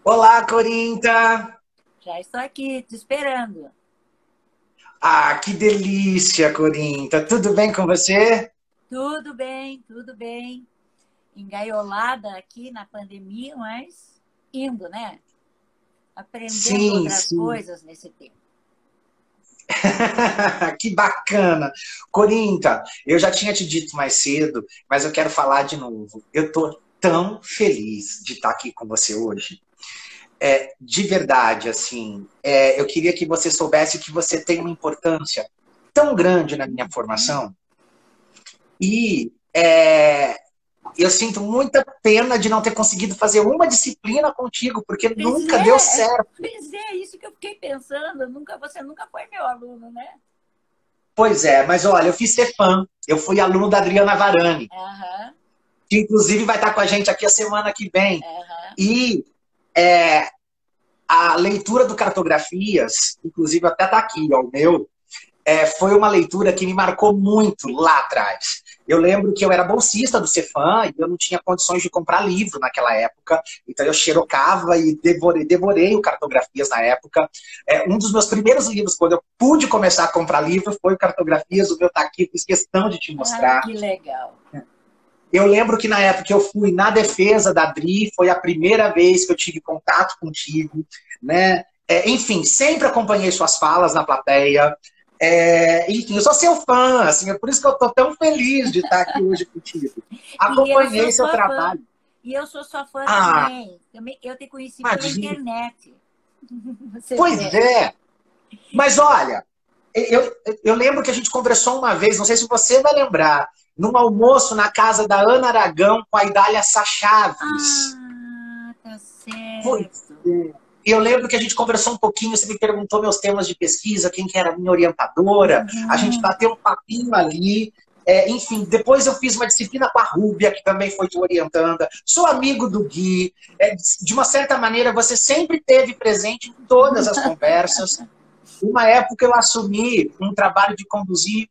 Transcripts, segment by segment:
Olá, Corinta! Já estou aqui te esperando. Ah, que delícia, Corinta! Tudo bem com você? Tudo bem, tudo bem. Engaiolada aqui na pandemia, mas indo, né? Aprendendo Sim, outras sim. coisas nesse tempo. Que bacana! Corinta, eu já tinha te dito mais cedo, mas eu quero falar de novo. Eu estou tão feliz de estar aqui com você hoje. De verdade, assim, eu queria que você soubesse que você tem uma importância tão grande na minha formação e eu sinto muita pena de não ter conseguido fazer uma disciplina contigo, porque nunca deu certo. Pois é, isso que eu fiquei pensando. Você nunca foi meu aluno, né? Pois é, mas olha, eu fiz Cefam, eu fui aluno da Adriana Varani, Aham, que inclusive vai estar com a gente aqui a semana que vem. aham. E é, a leitura do Cartografias, inclusive até está aqui, ó, o meu, foi uma leitura que me marcou muito lá atrás. Eu lembro que eu era bolsista do Cefam e eu não tinha condições de comprar livro naquela época, então eu xerocava e devorei o Cartografias na época. Um dos meus primeiros livros, quando eu pude começar a comprar livro, foi o Cartografias, o meu tá aqui, fiz questão de te Ah, mostrar. que legal. Eu lembro que na época que eu fui na defesa da Dri, foi a primeira vez que eu tive contato contigo, né? Enfim, sempre acompanhei suas falas na plateia. Enfim, eu sou seu fã, assim, é por isso que eu estou tão feliz de estar aqui hoje contigo. E eu sou Acompanhei seu sua fã. trabalho. E eu sou sua fã Ah, também. Eu te conheci pela imagina. internet. Você Pois vê. é. Mas olha, eu lembro que a gente conversou uma vez, não sei se você vai lembrar, num almoço na casa da Ana Aragão com a Idália Sá Chaves. Ah, tá Pois certo. é. Eu lembro que a gente conversou um pouquinho, você me perguntou meus temas de pesquisa, quem que era a minha orientadora, a gente Uhum. bateu um papinho ali. Enfim, depois eu fiz uma disciplina com a Rúbia, que também foi te orientanda. Sou amigo do Gui. De uma certa maneira, você sempre esteve presente em todas as conversas. Uma época eu assumi um trabalho de conduzir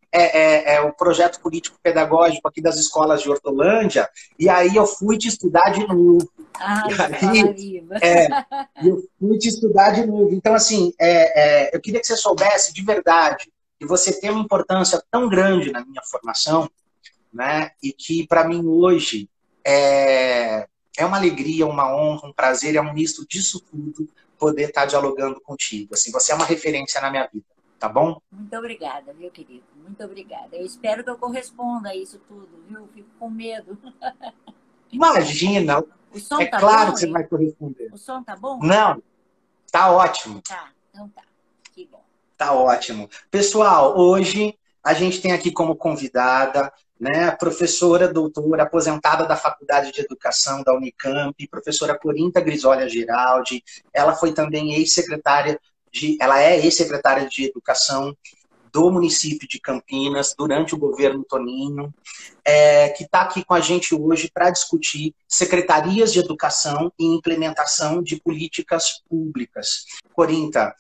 o projeto político-pedagógico aqui das escolas de Hortolândia, e aí eu fui te estudar de novo. Ah, E da Escola aí Viva. eu fui te estudar de novo. Então, assim, eu queria que você soubesse de verdade que você tem uma importância tão grande na minha formação, né? E que, para mim, hoje, é uma alegria, uma honra, um prazer, é um misto disso tudo poder estar dialogando contigo. Assim, você é uma referência na minha vida, tá bom? Muito obrigada, meu querido. Muito obrigada. Eu espero que eu corresponda a isso tudo, viu? Fico com medo. Imagina, O é som tá claro que bom, você hein? vai corresponder. O som tá bom? Não, tá ótimo. Tá, então tá. Que bom. Tá ótimo. Pessoal, hoje a gente tem aqui como convidada, né, a professora doutora aposentada da Faculdade de Educação da Unicamp, professora Corinta Grisolha Giraldi. Ela foi também ela é ex-secretária de Educação do município de Campinas durante o governo Toninho, que está aqui com a gente hoje para discutir secretarias de educação e implementação de políticas públicas. Corinta,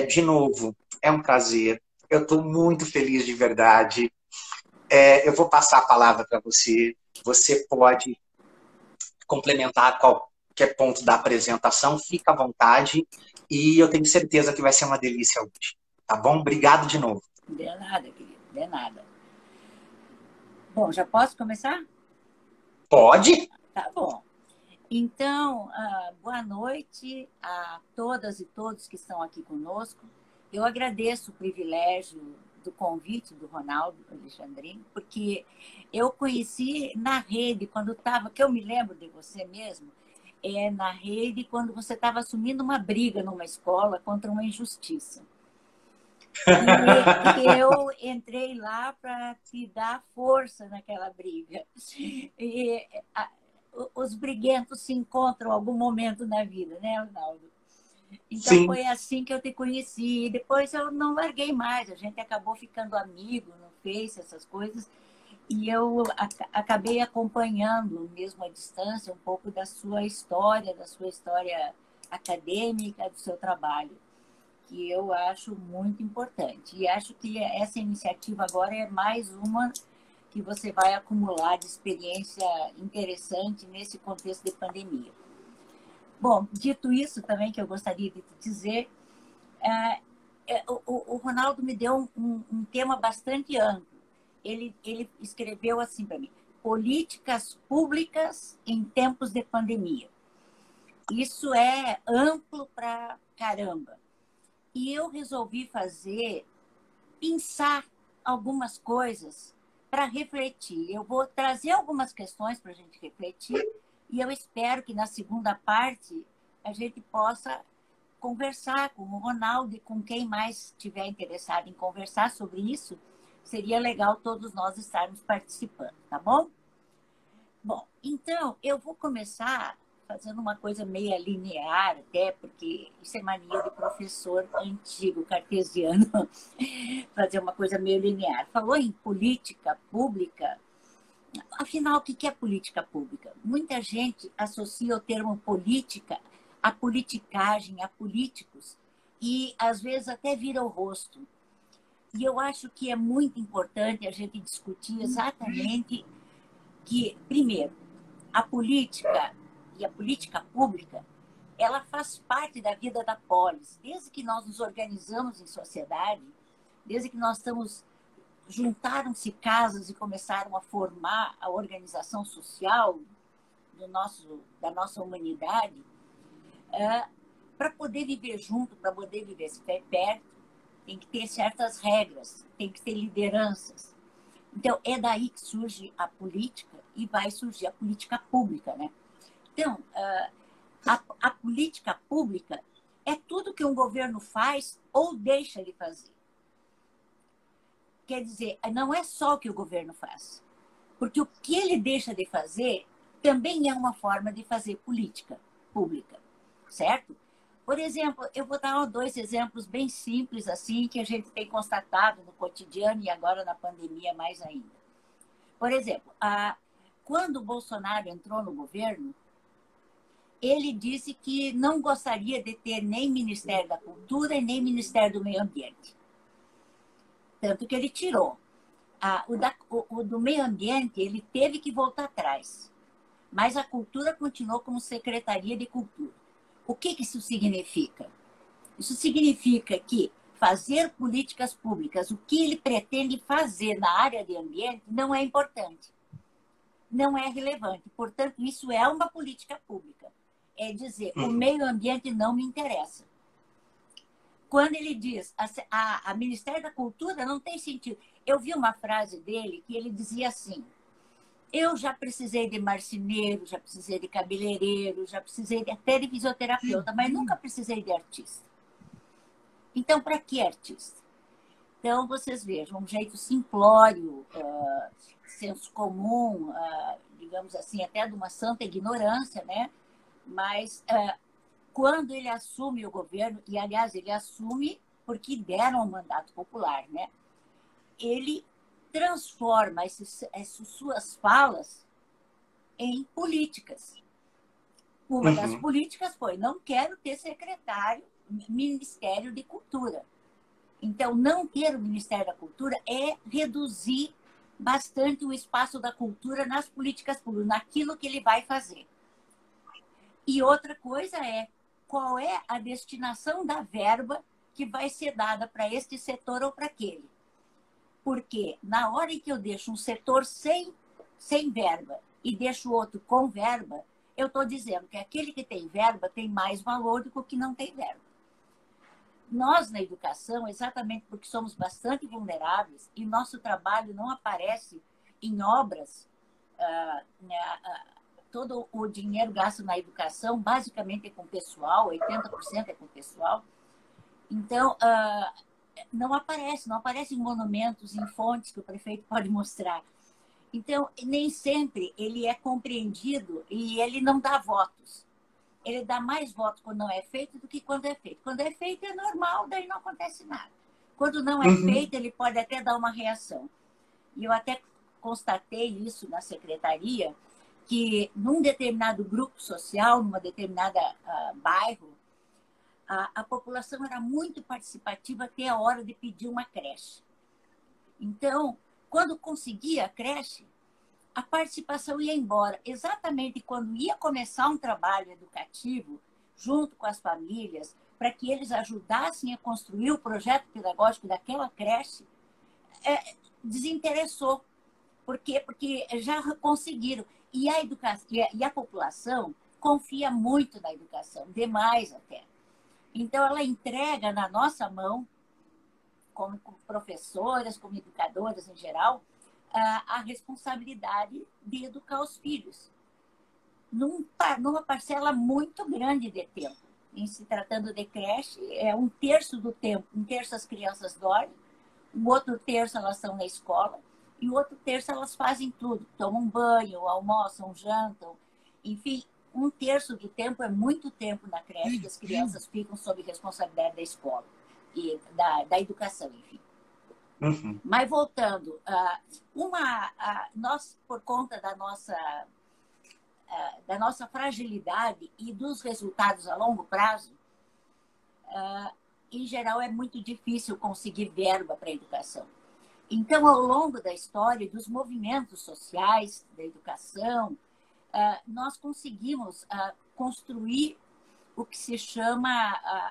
de novo, é um prazer. Eu estou muito feliz de verdade. Eu vou passar a palavra para você. Você pode complementar qualquer ponto da apresentação, fica à vontade. E eu tenho certeza que vai ser uma delícia hoje. Tá bom? Obrigado de novo. De nada, querido. De nada. Bom, já posso começar? Pode? Tá bom. Então, boa noite a todas e todos que estão aqui conosco. Eu agradeço o privilégio do convite do Ronaldo Alexandrino, porque eu conheci na rede, quando estava, que eu me lembro de você mesmo, na rede, quando você estava assumindo uma briga numa escola contra uma injustiça. E eu entrei lá para te dar força naquela briga. E os briguentos se encontram em algum momento na vida, né, Ronaldo? Então Sim. foi assim que eu te conheci. E depois eu não larguei mais. A gente acabou ficando amigo no Face, essas coisas. E eu acabei acompanhando, mesmo à distância, um pouco da sua história acadêmica, do seu trabalho, que eu acho muito importante. E acho que essa iniciativa agora é mais uma que você vai acumular de experiência interessante nesse contexto de pandemia. Bom, dito isso também que eu gostaria de te dizer, o Ronaldo me deu um tema bastante amplo. Ele escreveu assim para mim: políticas públicas em tempos de pandemia. Isso é amplo para caramba. E eu resolvi pensar algumas coisas para refletir. Eu vou trazer algumas questões para a gente refletir e eu espero que na segunda parte a gente possa conversar com o Ronaldo e com quem mais estiver interessado em conversar sobre isso. Seria legal todos nós estarmos participando, tá bom? Bom, então eu vou começar fazendo uma coisa meio linear, até porque isso é mania de professor antigo, cartesiano, fazer uma coisa meio linear. Falou em política pública, afinal, o que é política pública? Muita gente associa o termo política à politicagem, a políticos, e às vezes até vira o rosto. E eu acho que é muito importante a gente discutir exatamente que, primeiro, a política e a política pública, ela faz parte da vida da polis. Desde que nós nos organizamos em sociedade, desde que nós estamos juntaram-se casas e começaram a formar a organização social da nossa humanidade, para poder viver junto, para poder viver perto, tem que ter certas regras, tem que ter lideranças. Então, é daí que surge a política e vai surgir a política pública, né? Então, a política pública é tudo que um governo faz ou deixa de fazer. Quer dizer, não é só o que o governo faz, porque o que ele deixa de fazer também é uma forma de fazer política pública, certo? Por exemplo, eu vou dar 2 exemplos bem simples assim que a gente tem constatado no cotidiano e agora na pandemia mais ainda. Por exemplo, quando o Bolsonaro entrou no governo, ele disse que não gostaria de ter nem Ministério da Cultura e nem Ministério do Meio Ambiente. Tanto que ele tirou. O do meio ambiente, ele teve que voltar atrás. Mas a cultura continuou como Secretaria de Cultura. O que isso significa? Isso significa que fazer políticas públicas, o que ele pretende fazer na área de ambiente, não é importante. Não é relevante. Portanto, isso é uma política pública. É dizer, o meio ambiente não me interessa. Quando ele diz a Ministério da Cultura não tem sentido. Eu vi uma frase dele que ele dizia assim: eu já precisei de marceneiro, já precisei de cabeleireiro, já precisei até de fisioterapeuta, mas nunca precisei de artista. Então, para que artista? Então, vocês vejam, um jeito simplório, senso comum, digamos assim, até de uma santa ignorância, né? Mas quando ele assume o governo, e aliás, ele assume porque deram um mandato popular, né? Ele transforma essas suas falas em políticas. Uma das políticas foi: não quero ter secretário, Ministério de Cultura. Então, não ter o Ministério da Cultura é reduzir bastante o espaço da cultura nas políticas públicas, naquilo que ele vai fazer. E outra coisa é: qual é a destinação da verba que vai ser dada para este setor ou para aquele. Porque na hora em que eu deixo um setor sem verba e deixo o outro com verba, eu estou dizendo que aquele que tem verba tem mais valor do que o que não tem verba. Nós, na educação, exatamente porque somos bastante vulneráveis e nosso trabalho não aparece em obras, todo o dinheiro gasto na educação basicamente é com pessoal, 80% é com pessoal. Então, não aparece em monumentos, em fontes que o prefeito pode mostrar. Então, nem sempre ele é compreendido e ele não dá votos. Ele dá mais votos quando não é feito do que quando é feito. Quando é feito é normal, daí não acontece nada. Quando não é feito, ele pode até dar uma reação. E eu até constatei isso na secretaria, que num determinado grupo social, numa determinada bairro, a população era muito participativa até a hora de pedir uma creche. Então, quando conseguia a creche, a participação ia embora. Exatamente quando ia começar um trabalho educativo, junto com as famílias, para que eles ajudassem a construir o projeto pedagógico daquela creche, desinteressou. Por quê? Porque já conseguiram. E a educação, e a população confia muito na educação, demais até. Então, ela entrega na nossa mão, como professoras, como educadoras em geral, a responsabilidade de educar os filhos, numa parcela muito grande de tempo. Em se tratando de creche, um terço do tempo, um terço as crianças dormem, o outro terço elas estão na escola, e o outro terço elas fazem tudo, tomam banho, almoçam, jantam, enfim, um terço do tempo é muito tempo na creche que as crianças ficam sob responsabilidade da escola e da educação, enfim. Uhum. Mas voltando, nós, por conta da nossa fragilidade e dos resultados a longo prazo, em geral, é muito difícil conseguir verba para a educação. Então, ao longo da história dos movimentos sociais da educação, nós conseguimos construir o que se chama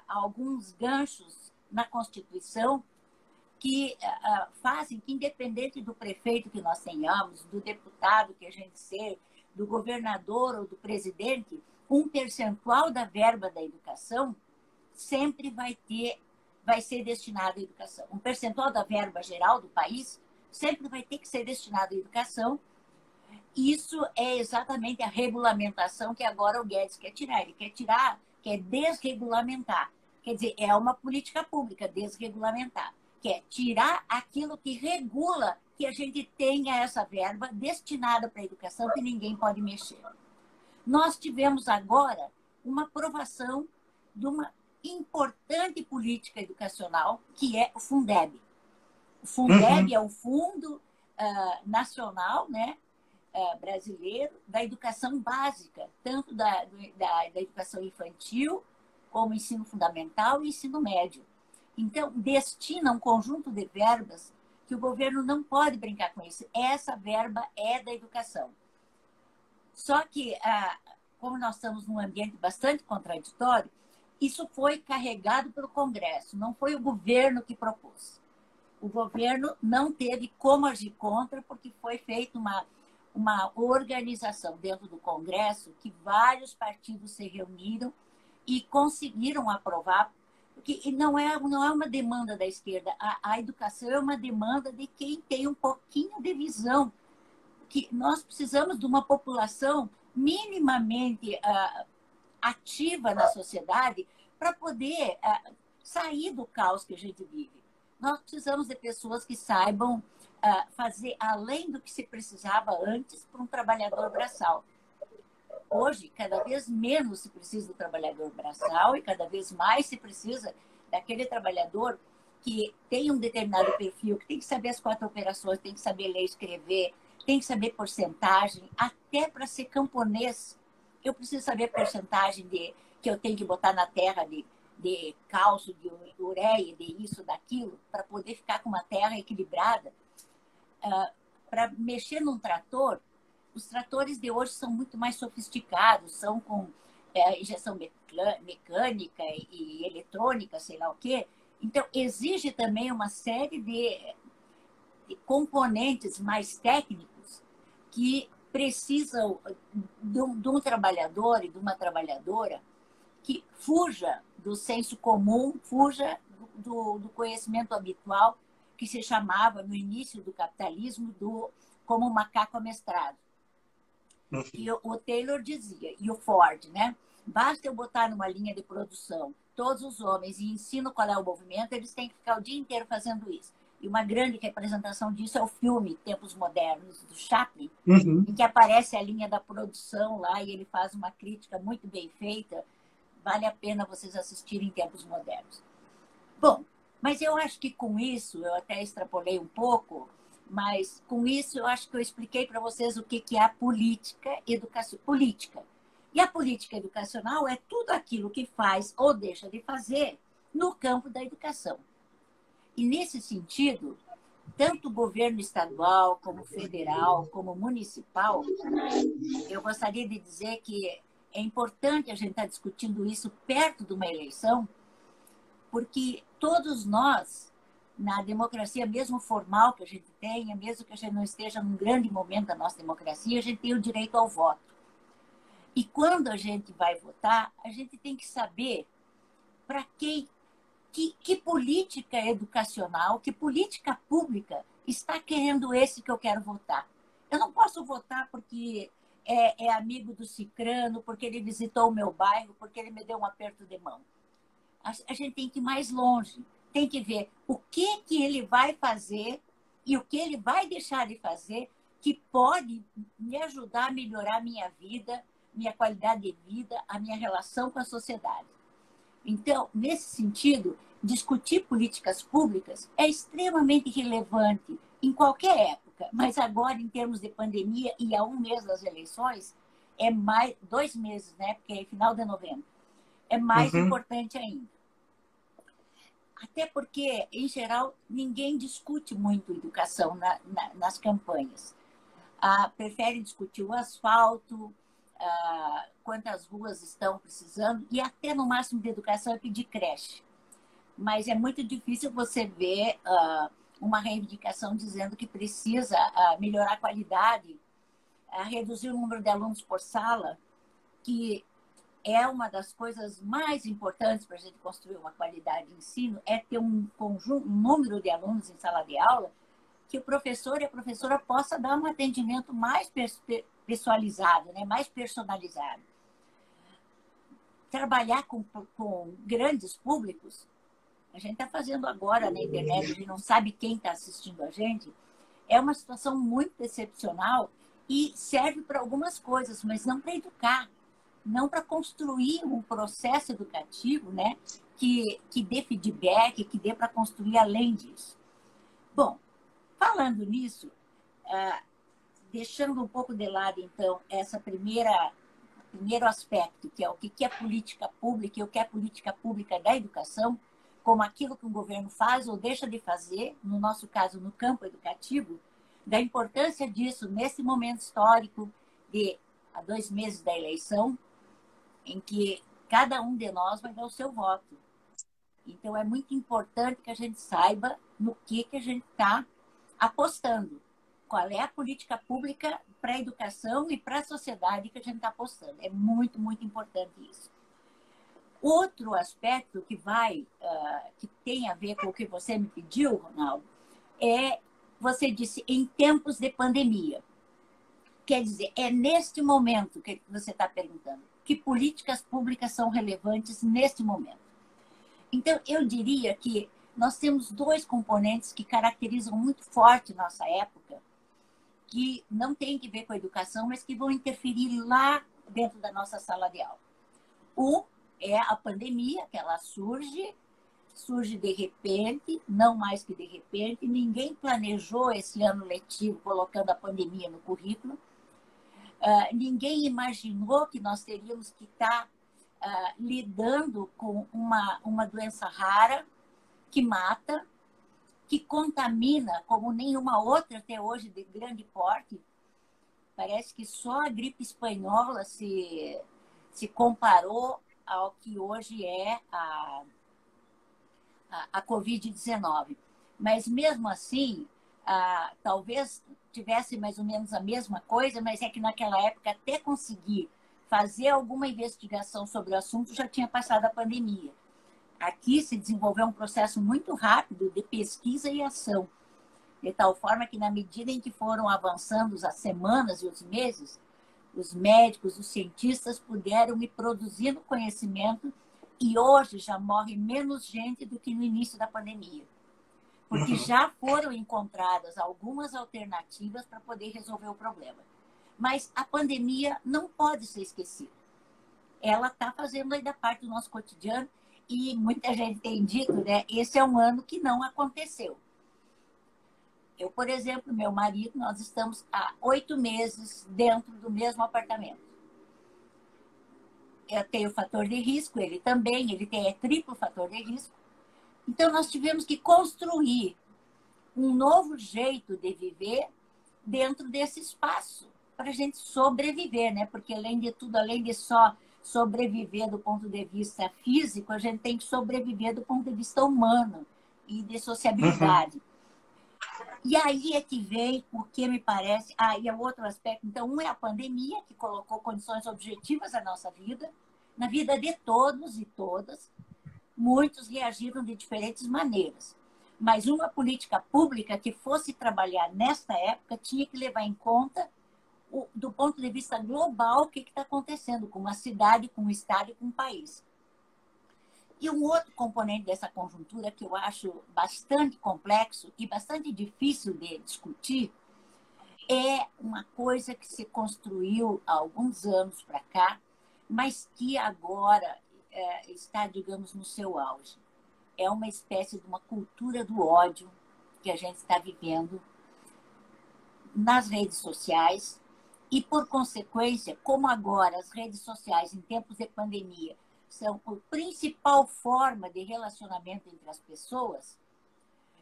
alguns ganchos na Constituição que fazem que, independente do prefeito que nós tenhamos, do deputado que a gente seja, do governador ou do presidente, um percentual da verba da educação sempre vai ser destinado à educação. Um percentual da verba geral do país sempre vai ter que ser destinado à educação. Isso é exatamente a regulamentação que agora o Guedes quer tirar. Ele quer desregulamentar. Quer dizer, é uma política pública, desregulamentar. Quer tirar aquilo que regula que a gente tenha essa verba destinada para a educação que ninguém pode mexer. Nós tivemos agora uma aprovação de uma importante política educacional, que é o Fundeb. O Fundeb é o Fundo Nacional, né, brasileiro da educação básica, tanto da educação infantil, como ensino fundamental e ensino médio. Então, destina um conjunto de verbas que o governo não pode brincar com isso. Essa verba é da educação. Só que, como nós estamos num ambiente bastante contraditório, isso foi carregado pelo Congresso, não foi o governo que propôs. O governo não teve como agir contra, porque foi feita uma organização dentro do Congresso que vários partidos se reuniram e conseguiram aprovar, porque não é uma demanda da esquerda, a educação é uma demanda de quem tem um pouquinho de visão, que nós precisamos de uma população minimamente ativa na sociedade para poder sair do caos que a gente vive. Nós precisamos de pessoas que saibam fazer além do que se precisava antes para um trabalhador braçal. Hoje, cada vez menos se precisa do trabalhador braçal e cada vez mais se precisa daquele trabalhador que tem um determinado perfil, que tem que saber as 4 operações, tem que saber ler e escrever, tem que saber porcentagem, até para ser camponês. Eu preciso saber a porcentagem que eu tenho que botar na terra de cálcio, de ureia, de isso, daquilo, para poder ficar com uma terra equilibrada. Para mexer num trator, os tratores de hoje são muito mais sofisticados, são com injeção mecânica e eletrônica, sei lá o quê. Então, exige também uma série de componentes mais técnicos que precisam de um trabalhador e de uma trabalhadora que fuja do senso comum, fuja do conhecimento habitual que se chamava, no início do capitalismo, como macaco amestrado. E o Taylor dizia, e o Ford, né? Basta eu botar numa linha de produção todos os homens e ensino qual é o movimento, eles têm que ficar o dia inteiro fazendo isso. E uma grande representação disso é o filme Tempos Modernos, do Chaplin, em que aparece a linha da produção lá e ele faz uma crítica muito bem feita. Vale a pena vocês assistirem Tempos Modernos. Bom, mas eu acho que com isso, eu até extrapolei um pouco, mas com isso eu acho que eu expliquei para vocês o que é a política política. E a política educacional é tudo aquilo que faz ou deixa de fazer no campo da educação. E nesse sentido, tanto o governo estadual, como federal, como municipal, eu gostaria de dizer que é importante a gente estar discutindo isso perto de uma eleição, porque todos nós, na democracia mesmo formal que a gente tenha, mesmo que a gente não esteja num grande momento da nossa democracia, a gente tem o direito ao voto. E quando a gente vai votar, a gente tem que saber para que política educacional, que política pública está querendo esse que eu quero votar. Eu não posso votar porque é amigo do cicrano, porque ele visitou o meu bairro, porque ele me deu um aperto de mão. A gente tem que ir mais longe, tem que ver o que ele vai fazer e o que ele vai deixar de fazer que pode me ajudar a melhorar a minha vida, minha qualidade de vida, a minha relação com a sociedade. Então, nesse sentido, discutir políticas públicas é extremamente relevante em qualquer época, mas agora, em termos de pandemia e a 1 mês das eleições, é mais 2 meses, né? Porque é final de novembro, é mais importante ainda. Até porque, em geral, ninguém discute muito educação nas campanhas. Prefere discutir o asfalto, quantas ruas estão precisando, e até no máximo de educação é pedir creche. Mas é muito difícil você ver uma reivindicação dizendo que precisa melhorar a qualidade, reduzir o número de alunos por sala, que é uma das coisas mais importantes para a gente construir uma qualidade de ensino, é ter um número de alunos em sala de aula que o professor e a professora possa dar um atendimento mais pessoalizado, né? Mais personalizado. Trabalhar com grandes públicos, a gente está fazendo agora na internet, a gente não sabe quem está assistindo a gente, é uma situação muito excepcional e serve para algumas coisas, mas não para educar, não para construir um processo educativo, né? Que dê feedback, que dê para construir além disso. Bom, falando nisso, deixando um pouco de lado, então, essa primeiro aspecto, que é o que é política pública e o que é política pública da educação, como aquilo que um governo faz ou deixa de fazer, no nosso caso, no campo educativo, da importância disso nesse momento histórico de há 2 meses da eleição, em que cada um de nós vai dar o seu voto. Então, é muito importante que a gente saiba no que a gente está apostando. Qual é a política pública para a educação e para a sociedade que a gente está apostando. É muito, muito importante isso. Outro aspecto que tem a ver com o que você me pediu, Ronaldo, você disse, em tempos de pandemia. Quer dizer, é neste momento que você está perguntando. Que políticas públicas são relevantes neste momento? Então, eu diria que nós temos 2 componentes que caracterizam muito forte nossa época, que não tem que ver com a educação, mas que vão interferir lá dentro da nossa sala de aula. Um é a pandemia, que ela surge de repente, não mais que de repente, ninguém planejou esse ano letivo colocando a pandemia no currículo, ninguém imaginou que nós teríamos que estar lidando com uma doença rara que mata, que contamina como nenhuma outra até hoje de grande porte. Parece que só a gripe espanhola se comparou ao que hoje é a Covid-19. Mas mesmo assim, talvez tivesse mais ou menos a mesma coisa, mas é que naquela época até conseguir fazer alguma investigação sobre o assunto já tinha passado a pandemia. Aqui se desenvolveu um processo muito rápido de pesquisa e ação, de tal forma que, na medida em que foram avançando as semanas e os meses, os médicos, os cientistas puderam ir produzindo conhecimento e hoje já morre menos gente do que no início da pandemia. Porque já foram encontradas algumas alternativas para poder resolver o problema. Mas a pandemia não pode ser esquecida. Ela está fazendo ainda parte do nosso cotidiano e muita gente tem dito, né? Esse é um ano que não aconteceu. Eu, por exemplo, meu marido, nós estamos há 8 meses dentro do mesmo apartamento. Eu tenho fator de risco, ele também, ele tem triplo fator de risco. Então, nós tivemos que construir um novo jeito de viver dentro desse espaço, para a gente sobreviver, né? Porque, além de tudo, além de só sobreviver do ponto de vista físico, a gente tem que sobreviver do ponto de vista humano e de sociabilidade. E aí é que vem o que me parece... e o outro aspecto, então, um é a pandemia, que colocou condições objetivas à nossa vida, na vida de todos e todas. Muitos reagiram de diferentes maneiras. Mas uma política pública que fosse trabalhar nesta época tinha que levar em conta, do ponto de vista global, o que está acontecendo com uma cidade, com um estado e com um país. E um outro componente dessa conjuntura que eu acho bastante complexo e bastante difícil de discutir é uma coisa que se construiu há alguns anos para cá, mas que agora está, digamos, no seu auge. É uma espécie de uma cultura do ódio que a gente está vivendo nas redes sociais e, por consequência, como agora as redes sociais, em tempos de pandemia, são a principal forma de relacionamento entre as pessoas,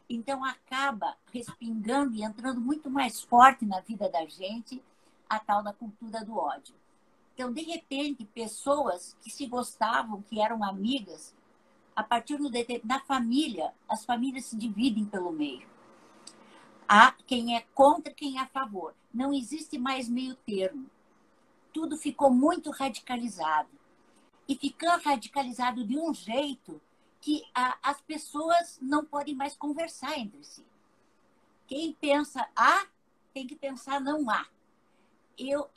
então acaba respingando e entrando muito mais forte na vida da gente a tal da cultura do ódio. Então, de repente, pessoas que se gostavam, que eram amigas, a partir da família, as famílias se dividem pelo meio. Há quem é contra, quem é a favor. Não existe mais meio termo. Tudo ficou muito radicalizado. E ficou radicalizado de um jeito que as pessoas não podem mais conversar entre si. Quem pensa A, tem que pensar não A. Eu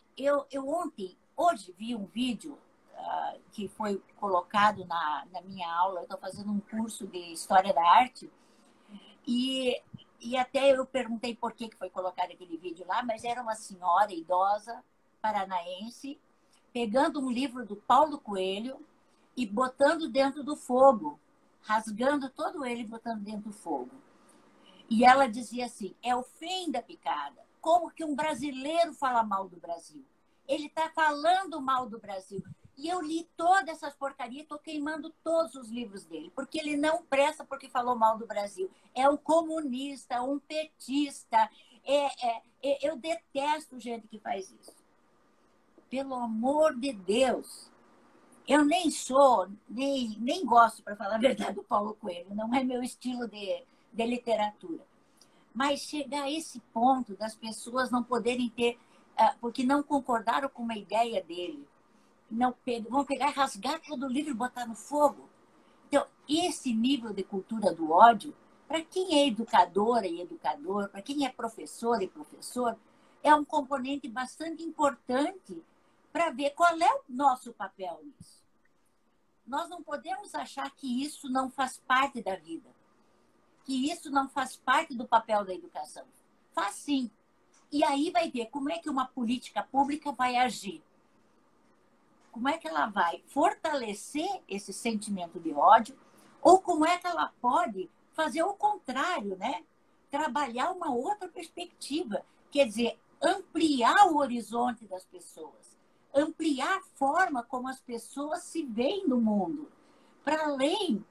hoje vi um vídeo que foi colocado na minha aula. Eu estou fazendo um curso de História da Arte e até eu perguntei por que foi colocado aquele vídeo lá, mas era uma senhora idosa, paranaense, pegando um livro do Paulo Coelho e botando dentro do fogo, rasgando todo ele e botando dentro do fogo. E ela dizia assim, é o fim da picada. Como que um brasileiro fala mal do Brasil? Ele está falando mal do Brasil. E eu li todas essas porcarias, estou queimando todos os livros dele, porque ele não presta porque falou mal do Brasil. É um comunista, um petista. Eu detesto gente que faz isso. Pelo amor de Deus. Eu nem sou, nem gosto, para falar a verdade, do Paulo Coelho. Não é meu estilo de literatura. Mas chegar a esse ponto das pessoas não poderem ter, porque não concordaram com uma ideia dele, vão pegar e rasgar todo o livro e botar no fogo. Então, esse nível de cultura do ódio, para quem é educadora e educador, para quem é professor e professor, é um componente bastante importante para ver qual é o nosso papel nisso. Nós não podemos achar que isso não faz parte da vida, que isso não faz parte do papel da educação. Faz sim. E aí vai ver como é que uma política pública vai agir. Como é que ela vai fortalecer esse sentimento de ódio ou como é que ela pode fazer o contrário, né? Trabalhar uma outra perspectiva, quer dizer, ampliar o horizonte das pessoas, ampliar a forma como as pessoas se veem no mundo, para além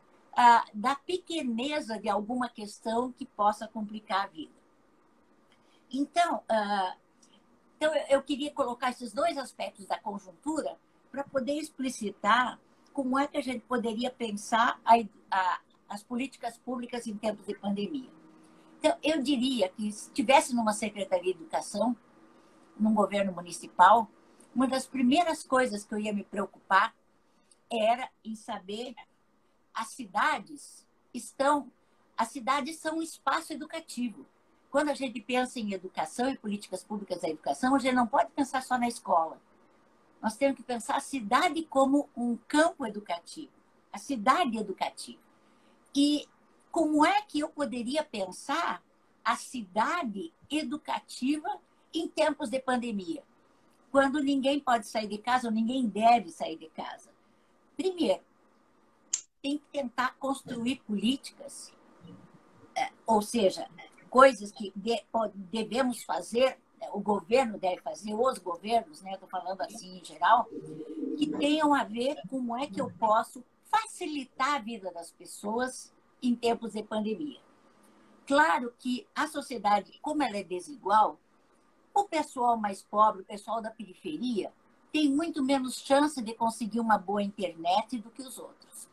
da pequeneza de alguma questão que possa complicar a vida. Então, eu queria colocar esses dois aspectos da conjuntura para poder explicitar como é que a gente poderia pensar as políticas públicas em tempos de pandemia. Então, eu diria que se estivesse numa Secretaria de Educação, num governo municipal, uma das primeiras coisas que eu ia me preocupar era em saber as cidades são um espaço educativo. Quando a gente pensa em educação e políticas públicas da educação, a gente não pode pensar só na escola. Nós temos que pensar a cidade como um campo educativo, a cidade educativa. E como é que eu poderia pensar a cidade educativa em tempos de pandemia? Quando ninguém pode sair de casa ou ninguém deve sair de casa. Primeiro, tem que tentar construir políticas, ou seja, coisas que devemos fazer, o governo deve fazer, os governos, né, estou falando assim em geral, que tenham a ver com como é que eu posso facilitar a vida das pessoas em tempos de pandemia. Claro que a sociedade, como ela é desigual, o pessoal mais pobre, o pessoal da periferia, tem muito menos chance de conseguir uma boa internet do que os outros.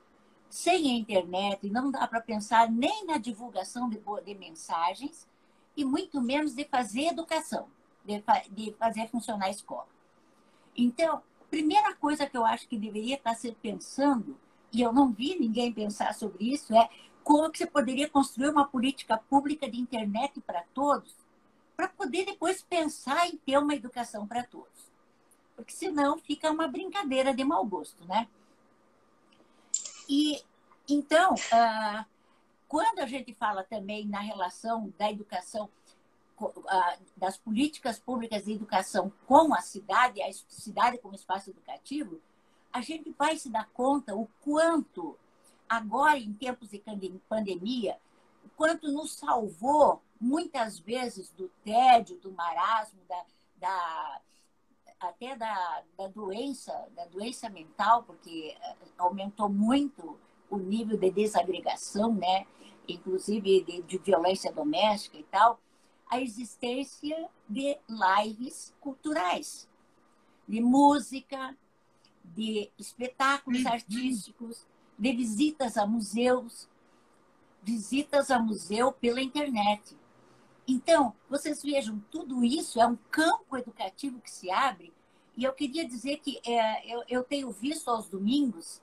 Sem a internet, não dá para pensar nem na divulgação de mensagens e muito menos de fazer educação, de fazer funcionar a escola. Então, primeira coisa que eu acho que deveria estar se pensando, e eu não vi ninguém pensar sobre isso, é como que você poderia construir uma política pública de internet para todos, para poder depois pensar em ter uma educação para todos. Porque senão fica uma brincadeira de mau gosto, né? E então, quando a gente fala também na relação da educação, das políticas públicas de educação com a cidade como espaço educativo, a gente vai se dar conta o quanto, agora em tempos de pandemia, o quanto nos salvou muitas vezes do tédio, do marasmo, até da doença mental, porque aumentou muito o nível de desagregação, né? Inclusive de violência doméstica e tal, a existência de lives culturais, de música, de espetáculos artísticos, de visitas a museu pela internet. Então, vocês vejam, tudo isso é um campo educativo que se abre, e eu queria dizer que eu tenho visto aos domingos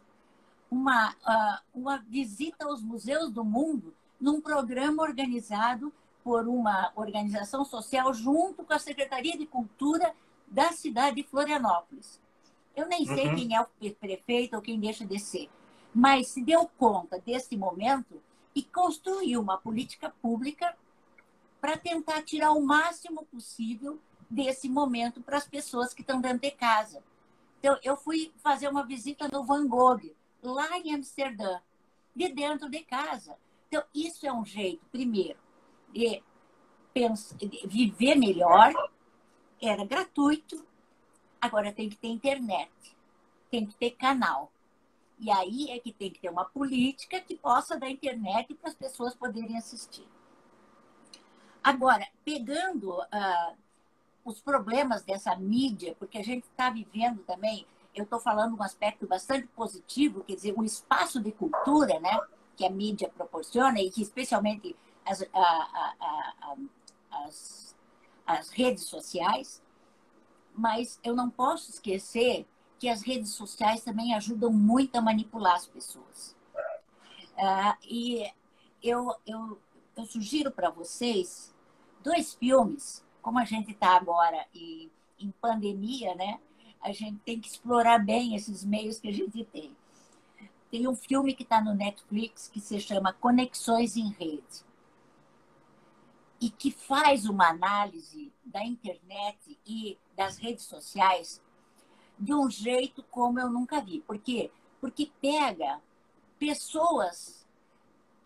uma visita aos museus do mundo num programa organizado por uma organização social junto com a Secretaria de Cultura da cidade de Florianópolis. Eu nem sei quem é o prefeito ou quem deixa de ser, mas se deu conta desse momento e construiu uma política pública para tentar tirar o máximo possível desse momento para as pessoas que estão dentro de casa. Então, eu fui fazer uma visita no Van Gogh, lá em Amsterdã, de dentro de casa. Então, isso é um jeito, primeiro, de viver melhor, era gratuito, agora tem que ter internet, tem que ter canal. E aí é que tem que ter uma política que possa dar internet para as pessoas poderem assistir. Agora, pegando os problemas dessa mídia, porque a gente está vivendo também, eu estou falando um aspecto bastante positivo, quer dizer, um espaço de cultura, né, que a mídia proporciona e que especialmente as redes sociais, mas eu não posso esquecer que as redes sociais também ajudam muito a manipular as pessoas. E eu sugiro para vocês 2 filmes, como a gente está agora em pandemia, né? A gente tem que explorar bem esses meios que a gente tem. Tem um filme que está no Netflix que se chama Conexões em Rede e que faz uma análise da internet e das redes sociais de um jeito como eu nunca vi. Por quê? Porque pega pessoas,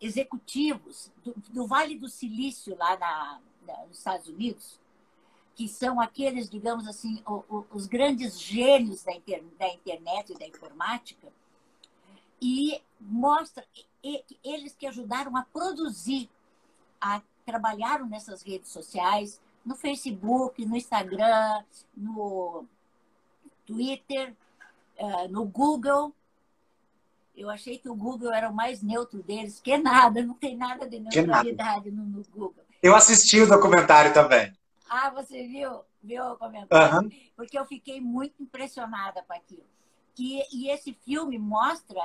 executivos do Vale do Silício, lá nos Estados Unidos, que são aqueles, digamos assim, os grandes gênios da internet e da informática, e mostra eles que ajudaram a produzir, trabalharam nessas redes sociais, no Facebook, no Instagram, no Twitter, no Google. Eu achei que o Google era o mais neutro deles, que nada, não tem nada de neutralidade no Google. Eu assisti o documentário também. Ah, você viu o comentário? Uhum. Porque eu fiquei muito impressionada com aquilo. E esse filme mostra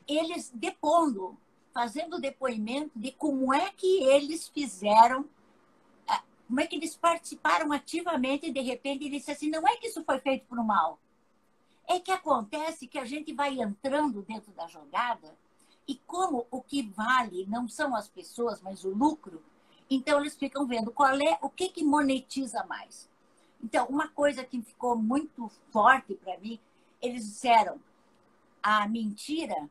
eles depondo, fazendo depoimento de como é que eles fizeram, como é que eles participaram ativamente e, de repente, ele disse assim, não é que isso foi feito por mal. É que acontece que a gente vai entrando dentro da jogada e como o que vale não são as pessoas, mas o lucro, então eles ficam vendo o que monetiza mais. Então, uma coisa que ficou muito forte para mim, eles disseram, a mentira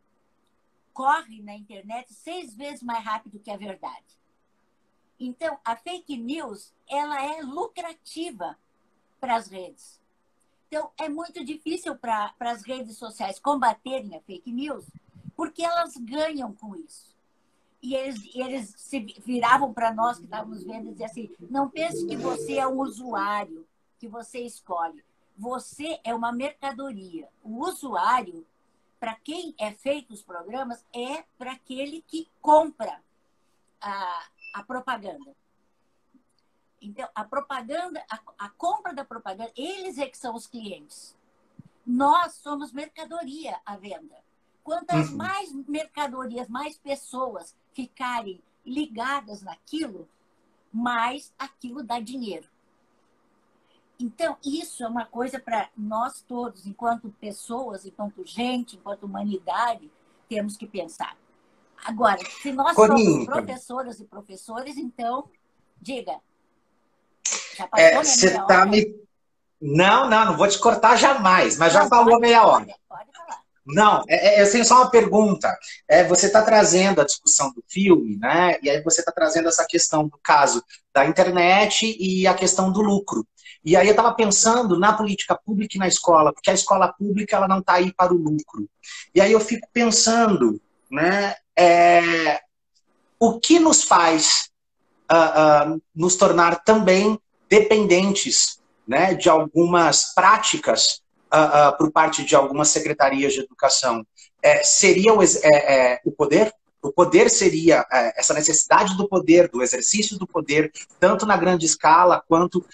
corre na internet 6 vezes mais rápido que a verdade. Então, a fake news, ela é lucrativa para as redes. Então, é muito difícil para as redes sociais combaterem a fake news, porque elas ganham com isso. E eles se viravam para nós que estávamos vendo e diziam assim, não pense que você é um usuário, que você escolhe. você é uma mercadoria. O usuário, para quem é feito os programas, é para aquele que compra a propaganda. Então, a propaganda, a compra da propaganda, eles é que são os clientes. Nós somos mercadoria à venda. Quantas mais mercadorias, mais pessoas ficarem ligadas naquilo, mais aquilo dá dinheiro. Então, isso é uma coisa para nós todos, enquanto pessoas, enquanto gente, enquanto humanidade, temos que pensar. Agora, se nós somos professoras e professores, então, diga. Já passou minha meia hora? Não vou te cortar jamais, mas já falou meia hora. Pode falar. Não, eu tenho só uma pergunta. Você está trazendo a discussão do filme, né? E aí você está trazendo essa questão do caso da internet e a questão do lucro. E aí eu estava pensando na política pública e na escola, porque a escola pública ela não está aí para o lucro. E aí eu fico pensando, né? O que nos faz nos tornar também dependentes, né, de algumas práticas por parte de algumas secretarias de educação. Seria o poder? O poder seria essa necessidade do poder, do exercício do poder, tanto na grande escala quanto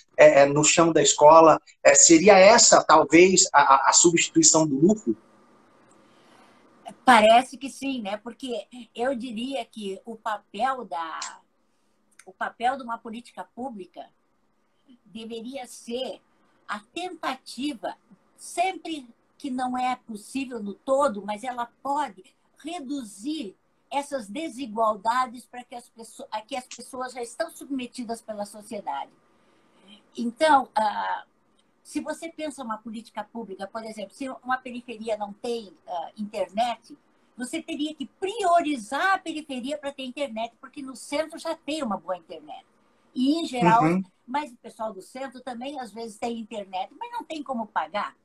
no chão da escola. Seria essa, talvez, a substituição do lucro? Parece que sim, né? Porque eu diria que o papel de uma política pública deveria ser a tentativa, sempre que não é possível no todo, mas ela pode reduzir essas desigualdades para que as pessoas já estão submetidas pela sociedade. Então, se você pensa uma política pública, por exemplo, se uma periferia não tem internet, você teria que priorizar a periferia para ter internet, porque no centro já tem uma boa internet. E, em geral, mas o pessoal do centro também, às vezes, tem internet, mas não tem como pagar.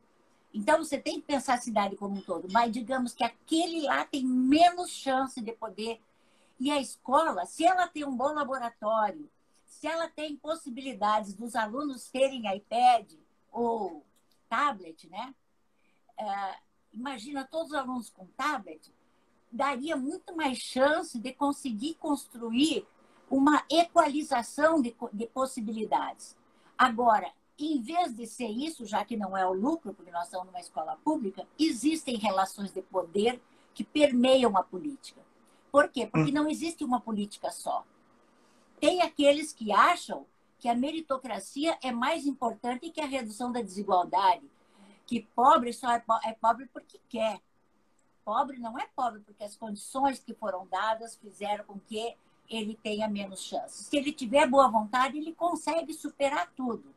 Então, você tem que pensar a cidade como um todo. Mas, digamos que aquele lá tem menos chance de poder. E a escola, se ela tem um bom laboratório, se ela tem possibilidades dos alunos terem iPad ou tablet, né? Imagina todos os alunos com tablet, daria muito mais chance de conseguir construir uma equalização de possibilidades. Agora, em vez de ser isso, já que não é o lucro, porque nós estamos numa escola pública, existem relações de poder que permeiam a política. Por quê? Porque não existe uma política só. Tem aqueles que acham que a meritocracia é mais importante que a redução da desigualdade, que pobre só é pobre porque quer. Pobre não é pobre porque as condições que foram dadas fizeram com que ele tenha menos chances. Se ele tiver boa vontade, ele consegue superar tudo.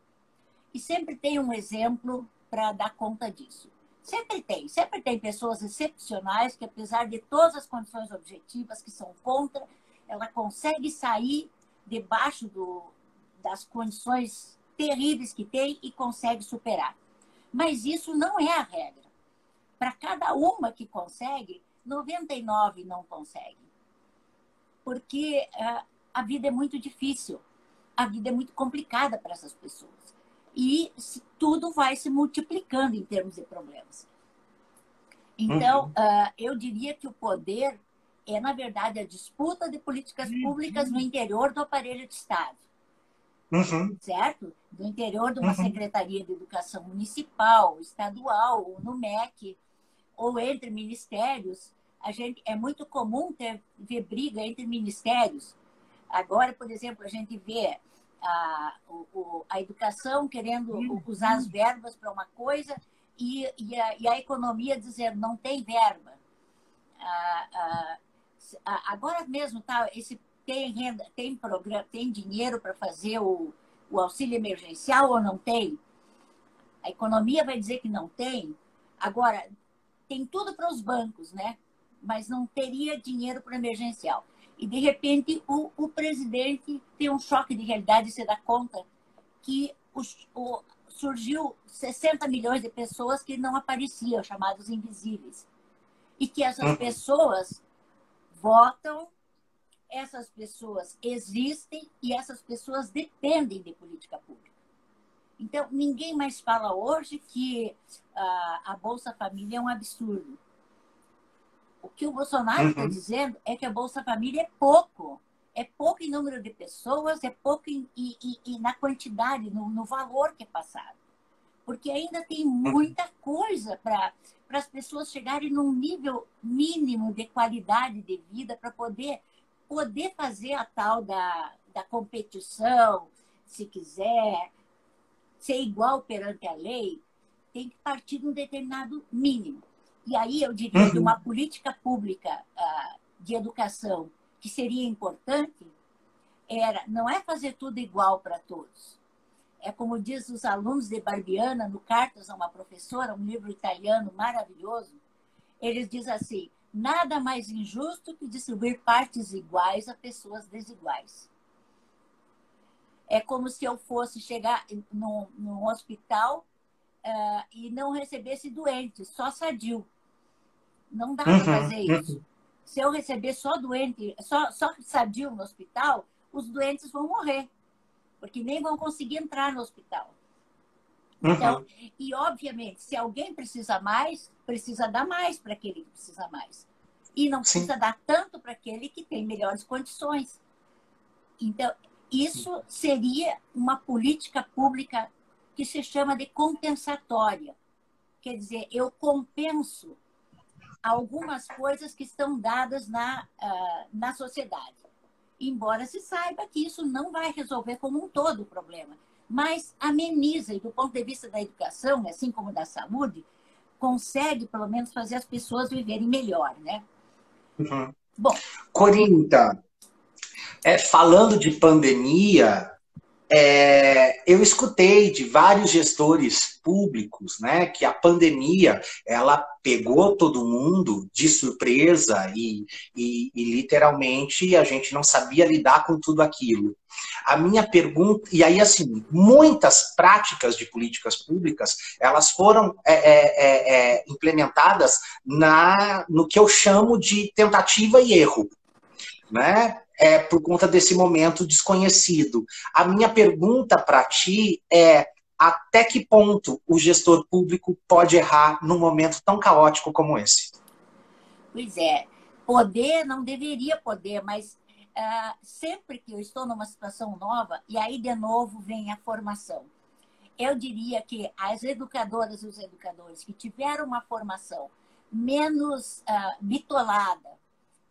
E sempre tem um exemplo para dar conta disso. Sempre tem pessoas excepcionais que, apesar de todas as condições objetivas que são contra, ela consegue sair debaixo das condições terríveis que tem e consegue superar. Mas isso não é a regra. Para cada uma que consegue, 99 não conseguem. Porque a vida é muito difícil, a vida é muito complicada para essas pessoas. E tudo vai se multiplicando em termos de problemas. Então, eu diria que o poder é, na verdade, a disputa de políticas públicas no interior do aparelho de Estado. Certo? Do interior de uma Secretaria de Educação Municipal, estadual, ou no MEC, ou entre ministérios. É muito comum ver briga entre ministérios. Agora, por exemplo, a gente vê a educação querendo usar as verbas para uma coisa e a economia dizendo não tem verba. Agora mesmo tem renda, tem programa, tem dinheiro para fazer o auxílio emergencial ou não tem? A economia vai dizer que não tem. Agora, tem tudo para os bancos, né? Mas não teria dinheiro para o emergencial. E, de repente, o presidente tem um choque de realidade e se dá conta que surgiu 60 milhões de pessoas que não apareciam, chamados invisíveis. E que essas pessoas votam, essas pessoas existem e essas pessoas dependem de política pública. Então, ninguém mais fala hoje que a Bolsa Família é um absurdo. O que o Bolsonaro está dizendo é que a Bolsa Família é pouco. É pouco em número de pessoas, é pouco e na quantidade, no valor que é passado. Porque ainda tem muita coisa para as pessoas chegarem num nível mínimo de qualidade de vida para poder fazer a tal da competição, se quiser, ser igual perante a lei, tem que partir de um determinado mínimo. E aí eu diria que uma política pública de educação que seria importante não é fazer tudo igual para todos. É como diz os alunos de Barbiana, no Cartas a uma Professora, um livro italiano maravilhoso, eles dizem assim, nada mais injusto que distribuir partes iguais a pessoas desiguais. É como se eu fosse chegar num hospital e não recebesse doente, só sadio. Não dá para fazer isso. Se eu receber só doente, só sadio no hospital, os doentes vão morrer, porque nem vão conseguir entrar no hospital. Então, e obviamente, se alguém precisa mais, precisa dar mais para aquele que precisa mais. E não precisa dar tanto para aquele que tem melhores condições. Então, isso seria uma política pública que se chama de compensatória. Quer dizer, eu compenso algumas coisas que estão dadas na sociedade. Embora se saiba que isso não vai resolver como um todo o problema, mas ameniza, e do ponto de vista da educação, assim como da saúde, consegue, pelo menos, fazer as pessoas viverem melhor, né? Bom, Corinta, falando de pandemia, eu escutei de vários gestores públicos, né, que a pandemia ela pegou todo mundo de surpresa e literalmente a gente não sabia lidar com tudo aquilo. A minha pergunta, e aí assim, muitas práticas de políticas públicas, elas foram implementadas no que eu chamo de tentativa e erro, né? Por conta desse momento desconhecido. A minha pergunta para ti é: até que ponto o gestor público pode errar num momento tão caótico como esse? Pois é, poder não deveria poder, mas sempre que eu estou numa situação nova, e aí de novo vem a formação. Eu diria que as educadoras e os educadores que tiveram uma formação menos bitolada,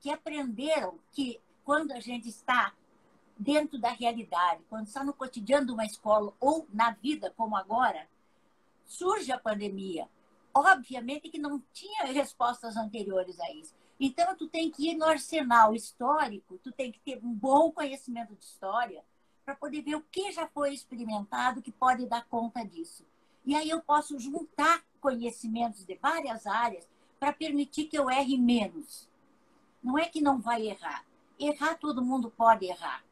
que aprenderam que quando a gente está dentro da realidade, quando está no cotidiano de uma escola ou na vida como agora, surge a pandemia. Obviamente que não tinha respostas anteriores a isso. Então, tu tem que ir no arsenal histórico, tu tem que ter um bom conhecimento de história para poder ver o que já foi experimentado que pode dar conta disso. E aí eu posso juntar conhecimentos de várias áreas para permitir que eu erre menos. Não é que não vai errar. Errar, todo mundo pode errar.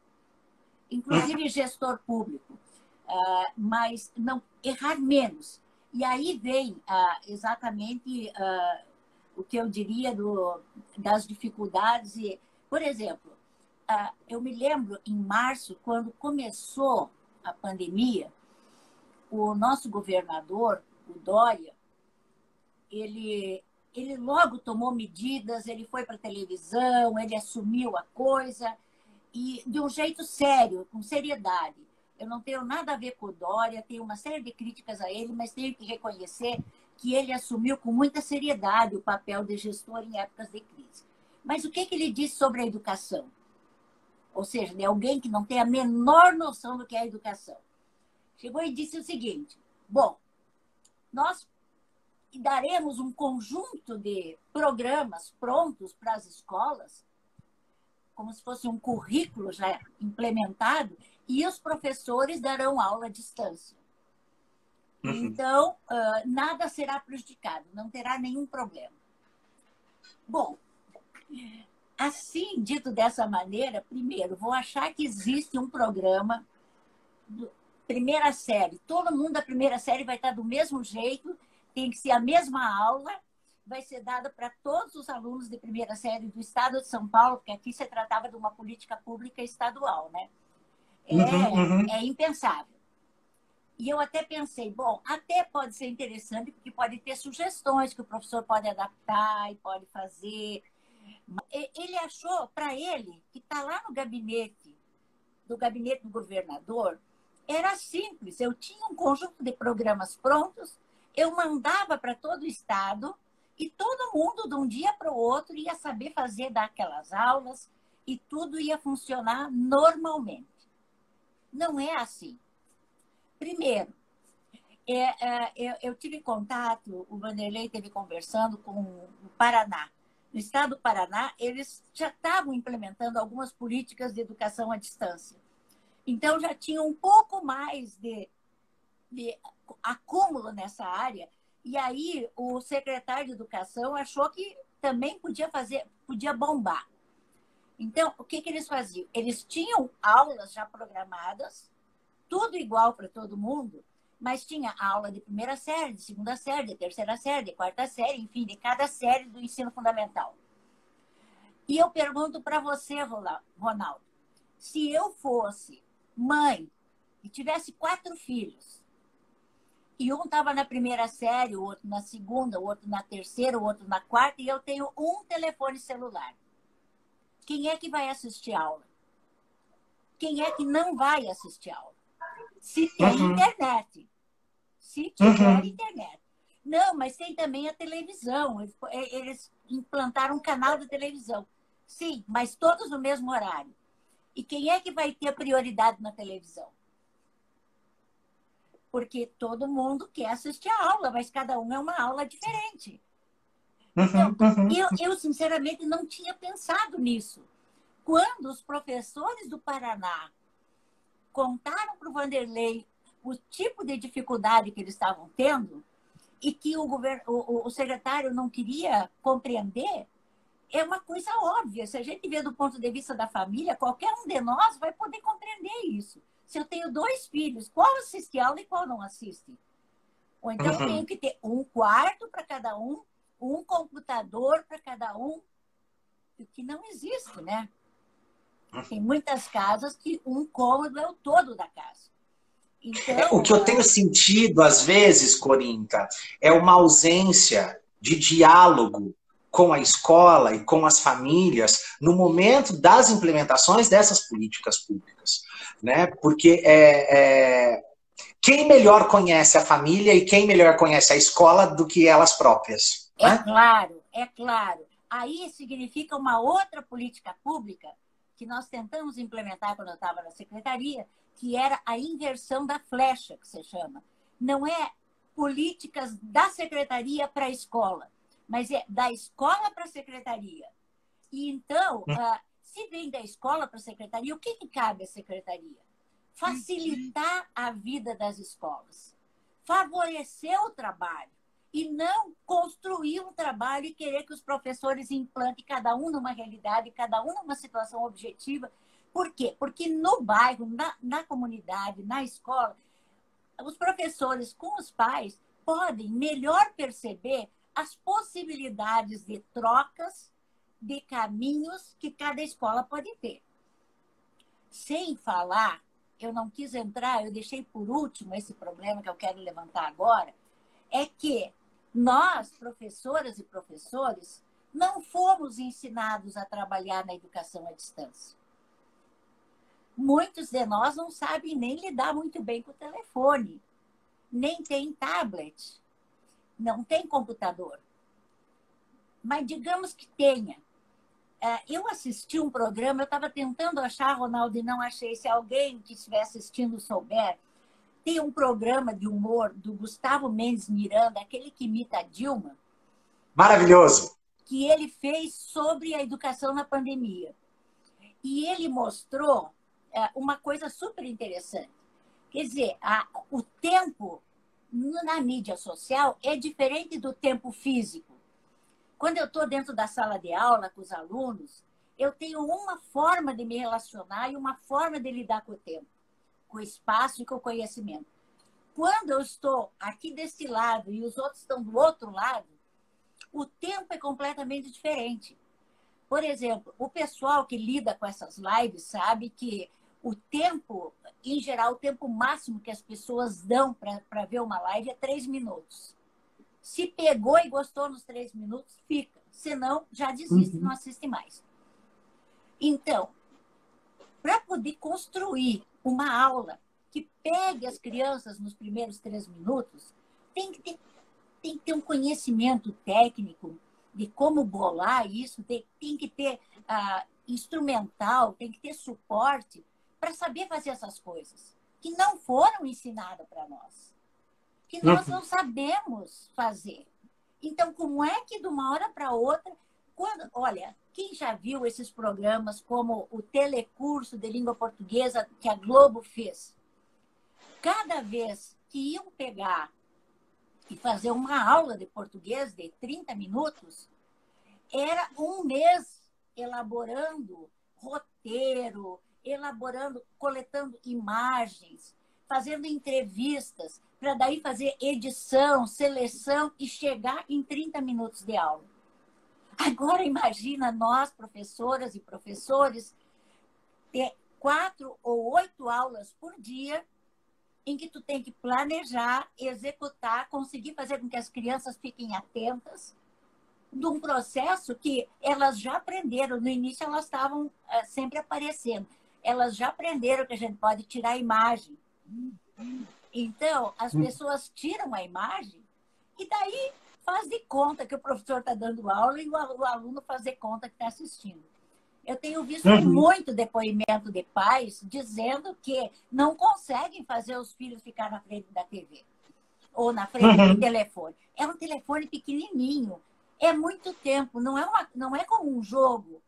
Inclusive gestor público. Mas não errar menos. E aí vem exatamente o que eu diria das dificuldades. Por exemplo, eu me lembro em março, quando começou a pandemia, o nosso governador, o Dória, ele logo tomou medidas, ele foi para a televisão, ele assumiu a coisa, e de um jeito sério, com seriedade. Eu não tenho nada a ver com o Dória, tenho uma série de críticas a ele, mas tenho que reconhecer que ele assumiu com muita seriedade o papel de gestor em épocas de crise. Mas o que ele disse sobre a educação? Ou seja, de alguém que não tem a menor noção do que é a educação. Chegou e disse o seguinte: bom, nós daremos um conjunto de programas prontos para as escolas, como se fosse um currículo já implementado, e os professores darão aula à distância. Então, nada será prejudicado, não terá nenhum problema. Bom, assim, dito dessa maneira, primeiro, vou achar que existe um programa, primeira série, todo mundo da primeira série vai estar do mesmo jeito, tem que ser a mesma aula, vai ser dada para todos os alunos de primeira série do estado de São Paulo, porque aqui se tratava de uma política pública estadual, né? É impensável. E eu até pensei, bom, até pode ser interessante, porque pode ter sugestões que o professor pode adaptar e pode fazer. Ele achou, para ele, que está lá no gabinete do governador, era simples. Eu tinha um conjunto de programas prontos, eu mandava para todo o estado e todo mundo, de um dia para o outro, ia saber fazer daquelas aulas e tudo ia funcionar normalmente. Não é assim. Primeiro, eu tive contato, o Vanderlei teve conversando com o Paraná. No estado do Paraná, eles já estavam implementando algumas políticas de educação à distância. Então, já tinha um pouco mais de acúmulo nessa área. E aí, o secretário de Educação achou que também podia bombar. Então, o que eles faziam? Eles tinham aulas já programadas, tudo igual para todo mundo, mas tinha aula de primeira série, de segunda série, de terceira série, de quarta série, enfim, de cada série do ensino fundamental. E eu pergunto para você, Ronaldo, se eu fosse mãe e tivesse 4 filhos, e um estava na primeira série, o outro na segunda, o outro na terceira, o outro na quarta, e eu tenho um telefone celular, quem é que vai assistir a aula? Quem é que não vai assistir a aula? Se tem internet. Se tiver internet. Não, mas tem também a televisão. Eles implantaram um canal de televisão. Sim, mas todos no mesmo horário. E quem é que vai ter prioridade na televisão? Porque todo mundo quer assistir a aula, mas cada um é uma aula diferente. Então, eu sinceramente não tinha pensado nisso. Quando os professores do Paraná contaram para o Vanderlei o tipo de dificuldade que eles estavam tendo e que o secretário não queria compreender, é uma coisa óbvia. Se a gente vê do ponto de vista da família, qualquer um de nós vai poder compreender isso. Se eu tenho 2 filhos, qual assiste aula e qual não assiste? Ou então eu tenho que ter um quarto para cada um computador para cada um, o que não existe, né? Tem muitas casas que um cômodo é o todo da casa. Então, o que eu tenho sentido, às vezes, Corinta, é uma ausência de diálogo com a escola e com as famílias no momento das implementações dessas políticas públicas. Né? Porque quem melhor conhece a família e quem melhor conhece a escola do que elas próprias? É claro, é claro. Aí significa uma outra política pública que nós tentamos implementar quando eu estava na secretaria, que era a inversão da flecha, que se chama. Não é políticas da secretaria para a escola, mas é da escola para a secretaria. E então, se vem da escola para a secretaria, o que cabe à secretaria? Facilitar a vida das escolas, favorecer o trabalho, e não construir um trabalho e querer que os professores implantem cada um numa realidade, cada um numa situação objetiva. Por quê? Porque no bairro, na comunidade, na escola, os professores com os pais podem melhor perceber as possibilidades de trocas, de caminhos que cada escola pode ter. Sem falar, eu não quis entrar, eu deixei por último esse problema que eu quero levantar agora, é que nós, professoras e professores, não fomos ensinados a trabalhar na educação à distância. Muitos de nós não sabem nem lidar muito bem com o telefone, nem tem tablet, não tem computador. Mas digamos que tenha. Eu assisti um programa, eu estava tentando achar, Ronaldo, e não achei. Se alguém que estiver assistindo souber, tem um programa de humor do Gustavo Mendes Miranda, aquele que imita a Dilma. Maravilhoso. Que ele fez sobre a educação na pandemia. E ele mostrou uma coisa super interessante. Quer dizer, o tempo na mídia social é diferente do tempo físico. Quando eu estou dentro da sala de aula com os alunos, eu tenho uma forma de me relacionar e uma forma de lidar com o tempo, com o espaço e com o conhecimento. Quando eu estou aqui desse lado e os outros estão do outro lado, o tempo é completamente diferente. Por exemplo, o pessoal que lida com essas lives sabe que o tempo, em geral, o tempo máximo que as pessoas dão para ver uma live é 3 minutos. Se pegou e gostou nos 3 minutos, fica. Senão, já desiste, não assiste mais. Então, para poder construir uma aula que pegue as crianças nos primeiros 3 minutos, tem que ter um conhecimento técnico de como bolar isso, tem que ter instrumental, tem que ter suporte para saber fazer essas coisas, que não foram ensinadas para nós, que nós não sabemos fazer. Então, como é que de uma hora para outra, olha, quem já viu esses programas como o Telecurso de Língua Portuguesa que a Globo fez? Cada vez que iam pegar e fazer uma aula de português de 30 minutos, era um mês elaborando roteiro, coletando imagens, fazendo entrevistas, para daí fazer edição, seleção e chegar em 30 minutos de aula. Agora imagina nós, professoras e professores, ter 4 ou 8 aulas por dia em que tu tem que planejar, executar, conseguir fazer com que as crianças fiquem atentas de um processo que elas já aprenderam. No início elas estavam sempre aparecendo. Elas já aprenderam que a gente pode tirar a imagem. Então, as pessoas tiram a imagem e daí faz de conta que o professor está dando aula e o aluno faz de conta que está assistindo. Eu tenho visto muito depoimento de pais dizendo que não conseguem fazer os filhos ficar na frente da TV ou na frente do telefone. É um telefone pequenininho. É muito tempo. Não é como um jogo.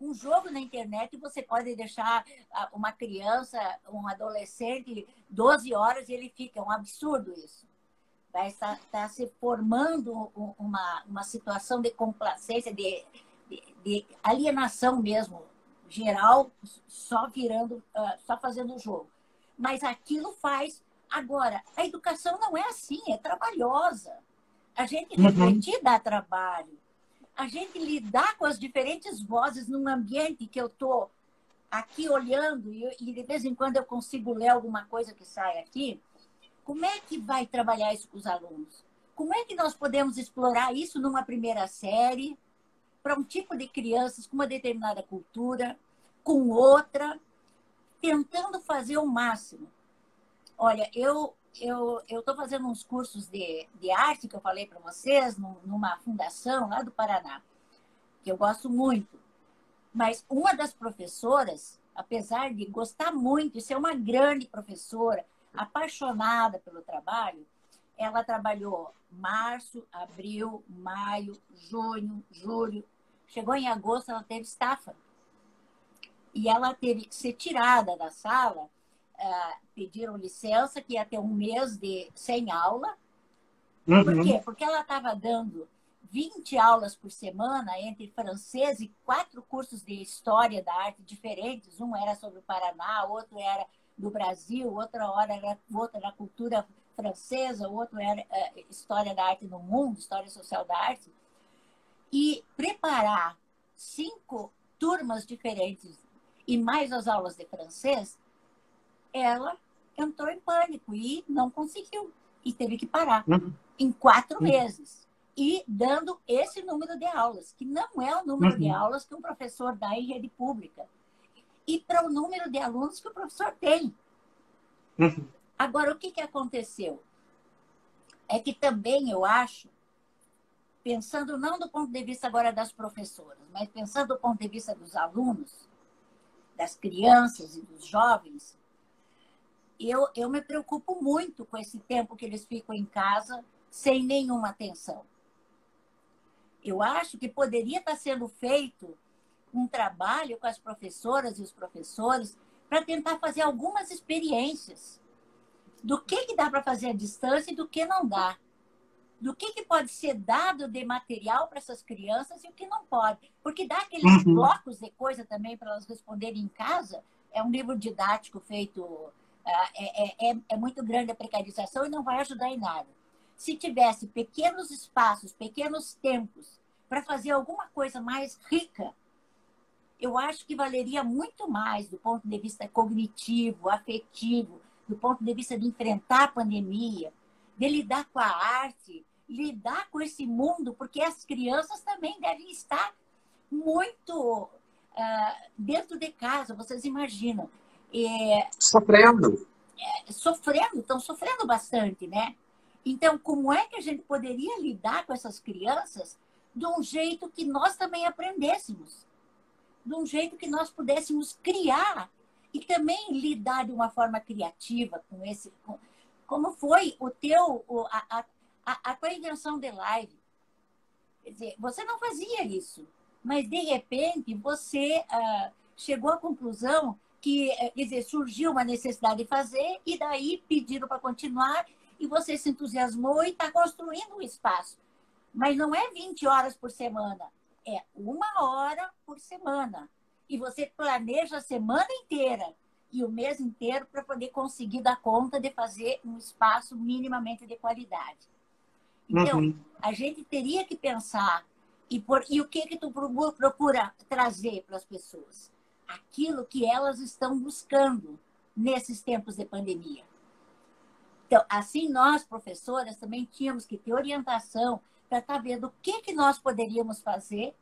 Um jogo na internet você pode deixar uma criança, um adolescente, 12 horas e ele fica. É um absurdo isso. Vai estar se formando uma situação de complacência, de alienação mesmo, geral, só fazendo o jogo. Mas aquilo faz. Agora, a educação não é assim, é trabalhosa. A gente refletir dá trabalho. A gente lidar com as diferentes vozes num ambiente que eu estou aqui olhando e de vez em quando eu consigo ler alguma coisa que sai aqui. Como é que vai trabalhar isso com os alunos? Como é que nós podemos explorar isso numa primeira série para um tipo de crianças com uma determinada cultura, com outra, tentando fazer o máximo? Olha, eu estou fazendo uns cursos de arte, que eu falei para vocês, numa fundação lá do Paraná, que eu gosto muito. Mas uma das professoras, apesar de gostar muito e ser uma grande professora, apaixonada pelo trabalho, ela trabalhou março, abril, maio, junho, julho. Chegou em agosto, ela teve estafa. E ela teve que ser tirada da sala. Pediram licença, que ia ter um mês sem aula. Por quê? Porque ela estava dando 20 aulas por semana entre francês e 4 cursos de história da arte diferentes. Um era sobre o Paraná, outro era do Brasil, outro era cultura francesa, outro era história da arte no mundo, história social da arte. E preparar 5 turmas diferentes e mais as aulas de francês, ela entrou em pânico e não conseguiu. E teve que parar em 4 meses. E dando esse número de aulas, que não é o número de aulas que um professor dá em rede pública. E para o número de alunos que o professor tem. Agora, o que aconteceu? É que também eu acho, pensando não do ponto de vista agora das professoras, mas pensando do ponto de vista dos alunos, das crianças e dos jovens, eu me preocupo muito com esse tempo que eles ficam em casa sem nenhuma atenção. Eu acho que poderia estar sendo feito um trabalho com as professoras e os professores para tentar fazer algumas experiências do que dá para fazer à distância e do que não dá. Do que pode ser dado de material para essas crianças e o que não pode. Porque dá aqueles blocos de coisa também para elas responderem em casa. É um livro didático feito... É muito grande a precarização e não vai ajudar em nada. Se tivesse pequenos espaços, pequenos tempos para fazer alguma coisa mais rica, eu acho que valeria muito mais do ponto de vista cognitivo, afetivo, do ponto de vista de enfrentar a pandemia, de lidar com a arte, lidar com esse mundo, porque as crianças também devem estar muito dentro de casa, vocês imaginam. Sofrendo. Estão sofrendo bastante, né? Então, como é que a gente poderia lidar com essas crianças de um jeito que nós também aprendêssemos? De um jeito que nós pudéssemos criar e também lidar de uma forma criativa com esse... Como foi a tua invenção de live? Quer dizer, você não fazia isso, mas de repente você chegou à conclusão que, quer dizer, surgiu uma necessidade de fazer e daí pediram para continuar e você se entusiasmou e está construindo um espaço. Mas não é 20 horas por semana, é 1 hora por semana. E você planeja a semana inteira e o mês inteiro para poder conseguir dar conta de fazer um espaço minimamente de qualidade. Então, a gente teria que pensar e o que tu procura trazer para as pessoas? Aquilo que elas estão buscando nesses tempos de pandemia. Então, assim, nós, professoras, também tínhamos que ter orientação para estar vendo o que nós poderíamos fazer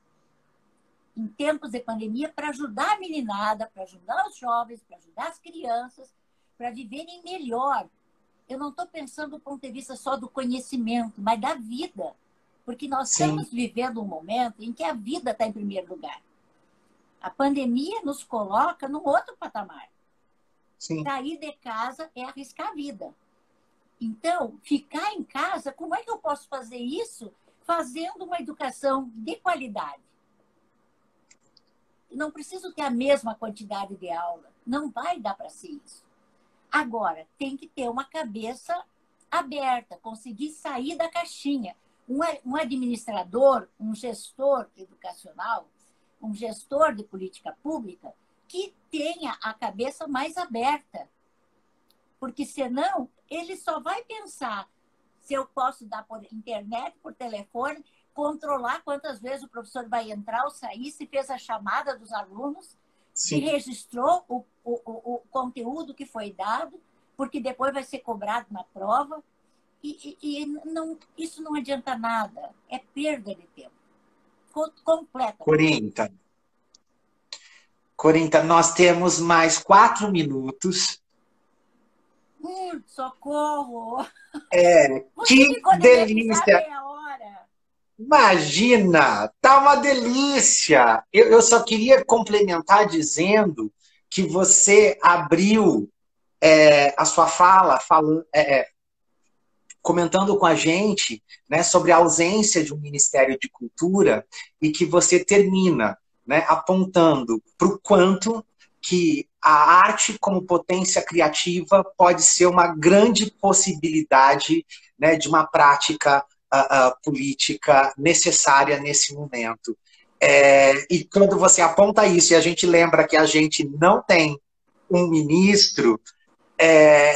em tempos de pandemia para ajudar a meninada, para ajudar os jovens, para ajudar as crianças, para viverem melhor. Eu não estou pensando do ponto de vista só do conhecimento, mas da vida. Porque nós estamos vivendo um momento em que a vida está em primeiro lugar. A pandemia nos coloca num outro patamar. Sair de casa é arriscar a vida. Então, ficar em casa, como é que eu posso fazer isso fazendo uma educação de qualidade? Não preciso ter a mesma quantidade de aula. Não vai dar para ser isso. Agora, tem que ter uma cabeça aberta, conseguir sair da caixinha. Um administrador, um gestor educacional, um gestor de política pública que tenha a cabeça mais aberta. Porque, senão, ele só vai pensar se eu posso dar por internet, por telefone, controlar quantas vezes o professor vai entrar ou sair, se fez a chamada dos alunos, se registrou o conteúdo que foi dado, porque depois vai ser cobrado na prova. Isso não adianta nada. É perda de tempo. Completa. Corinta, nós temos mais 4 minutos. Socorro! Que delícia! Imagina! Tá uma delícia! Eu só queria complementar dizendo que você abriu a sua fala comentando com a gente, né, sobre a ausência de um Ministério de Cultura e que você termina, né, apontando para o quanto que a arte como potência criativa pode ser uma grande possibilidade, né, de uma prática política necessária nesse momento. E quando você aponta isso e a gente lembra que a gente não tem um ministro,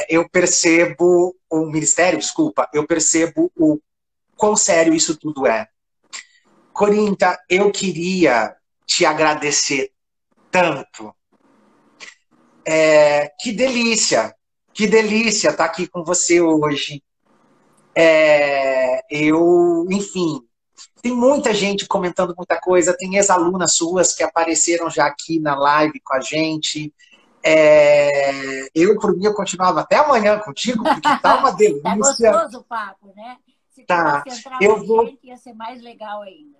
eu percebo o ministério, desculpa, eu percebo o quão sério isso tudo é. Corinta, eu queria te agradecer tanto. Que delícia estar aqui com você hoje. Enfim, tem muita gente comentando muita coisa, tem ex-alunas suas que apareceram já aqui na live com a gente. Por mim, eu continuava até amanhã contigo, porque tá uma delícia. Tá gostoso o papo, né? Se tá. tivesse entrar mais gente, ia ser mais legal ainda.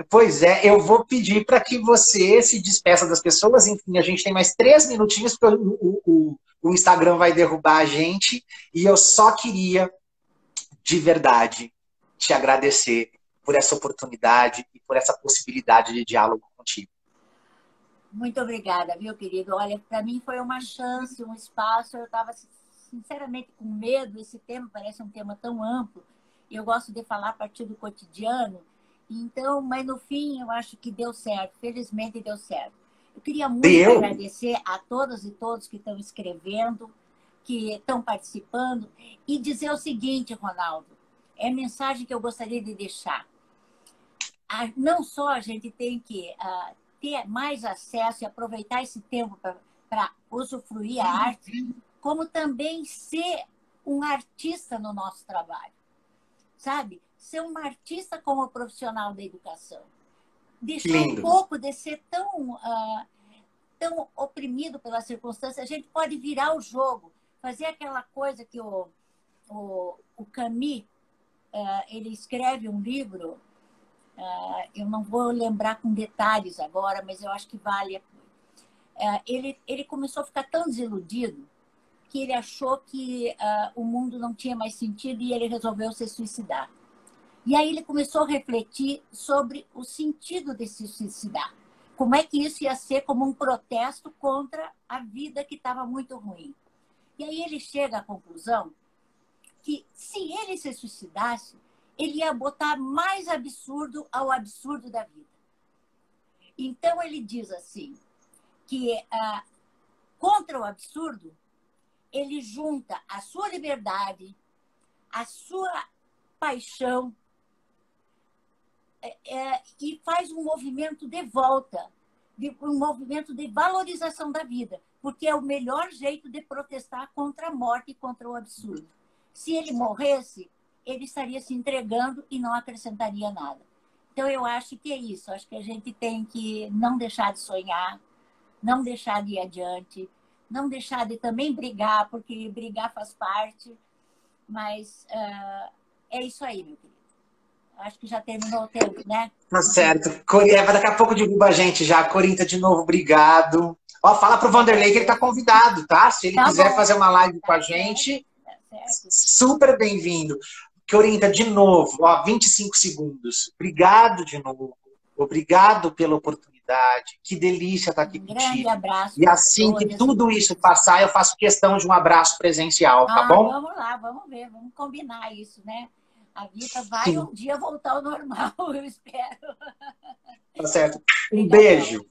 Pois é, eu vou pedir para que você se despeça das pessoas. Enfim, a gente tem mais 3 minutinhos, porque o Instagram vai derrubar a gente. E eu só queria, de verdade, te agradecer por essa oportunidade e por essa possibilidade de diálogo contigo. Muito obrigada, meu querido. Olha, para mim foi uma chance, um espaço. Eu estava, sinceramente, com medo. Esse tema parece um tema tão amplo. E eu gosto de falar a partir do cotidiano. Então, mas no fim, eu acho que deu certo. Felizmente, deu certo. Eu queria muito agradecer a todas e todos que estão escrevendo, que estão participando. E dizer o seguinte, Ronaldo, é a mensagem que eu gostaria de deixar. Não só a gente tem que ter mais acesso e aproveitar esse tempo para usufruir a arte, como também ser um artista no nosso trabalho, sabe? Ser um artista como profissional da educação. Deixar um pouco de ser tão oprimido pela circunstância. A gente pode virar o jogo, fazer aquela coisa que o Camus, ele escreve um livro, eu não vou lembrar com detalhes agora, mas eu acho que vale. Ele começou a ficar tão desiludido que ele achou que o mundo não tinha mais sentido e ele resolveu se suicidar. E aí ele começou a refletir sobre o sentido de se suicidar. Como é que isso ia ser como um protesto contra a vida que estava muito ruim. E aí ele chega à conclusão que se ele se suicidasse, ele ia botar mais absurdo ao absurdo da vida. Então ele diz assim, que contra o absurdo, ele junta a sua liberdade, a sua paixão, e faz um movimento de volta, um movimento de valorização da vida, porque é o melhor jeito de protestar contra a morte e contra o absurdo. Se ele morresse, ele estaria se entregando e não acrescentaria nada. Então, eu acho que é isso. Acho que a gente tem que não deixar de sonhar, não deixar de ir adiante, não deixar de também brigar, porque brigar faz parte. Mas é isso aí, meu querido. Acho que já terminou o tempo, né? Tá certo. Daqui a pouco derruba a gente já. Corinta, de novo, obrigado. Ó, fala pro Vanderlei que ele tá convidado, tá? Se ele quiser fazer uma live com a gente, super bem-vindo. Corinta, de novo, ó, 25 segundos. Obrigado de novo. Obrigado pela oportunidade. Que delícia estar aqui contigo. Grande abraço. E assim que tudo isso passar, eu faço questão de um abraço presencial, tá bom? Vamos lá, vamos ver, vamos combinar isso, né? A vida vai um dia voltar ao normal, eu espero. Tá certo. Um beijo.